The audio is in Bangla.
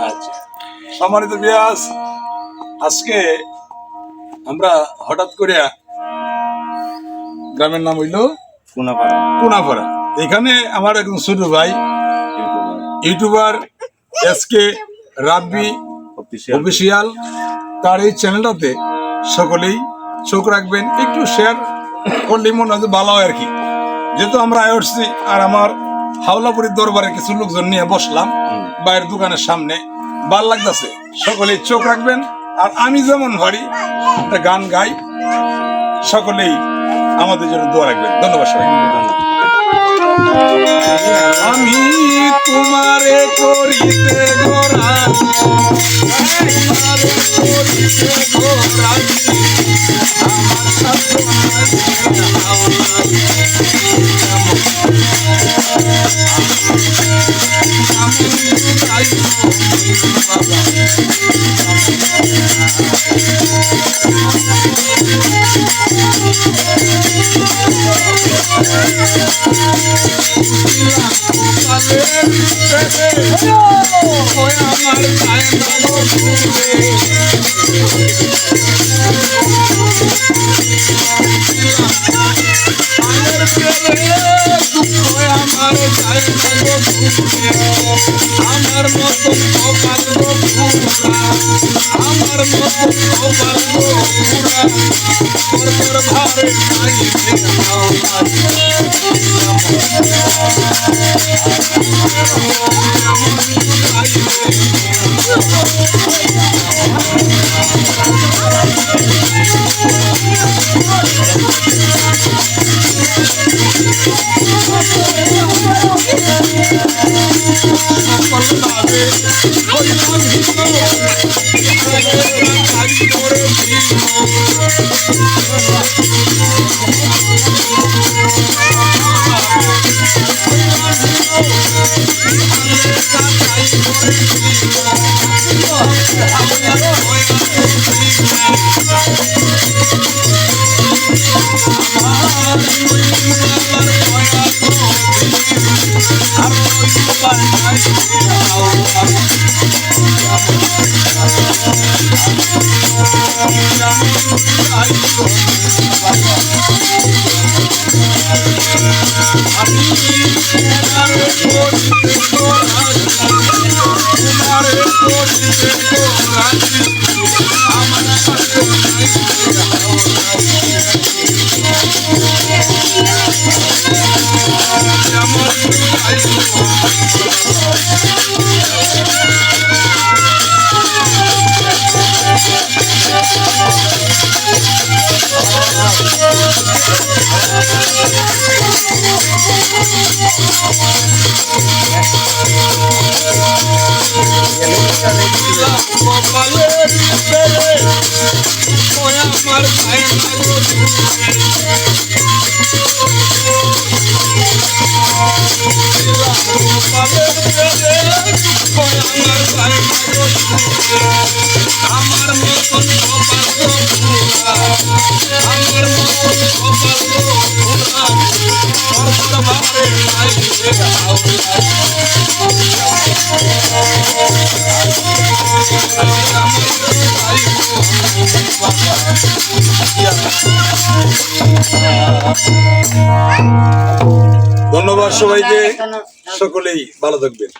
আচ্ছা, সম্মানিত বিয়াস, আজকে আমরা হঠাৎ করে গ্রামের নাম হইল কুনাপাড়া। এখানে আমার একজন ছোট ভাই ইউটিউবার এসকে রাব্বি অফিসিয়াল, তার এই চ্যানেলটাতে সকলেই চোখ রাখবেন, একটু শেয়ার করলে মনে হয় ভালো হয় আর কি। যেহেতু আমরা আসছি আর আমার হাওলাপুরীর দরবারে কিছু লোকজন নিয়ে বসলাম বাইরের দোকানের সামনে, ভাল লাগতেছে, সকলেই চোখ রাখবেন। আর আমি যেমন পারি একটা গান গাই, সকলেই আমাদের জন্য দোয়া রাখবেন। ধন্যবাদ সবাই। আমি তোমারে করিতে গোরাজি, তোমারে করিতে গোরাজি, আমার সাথে আমার মতন কপাল গো পুরা, আমার মতন কপাল গো পুরা, পরপর ভারে খাইবে ধন্যবাদ সবাইকে, সকলেই ভালো থাকবেন।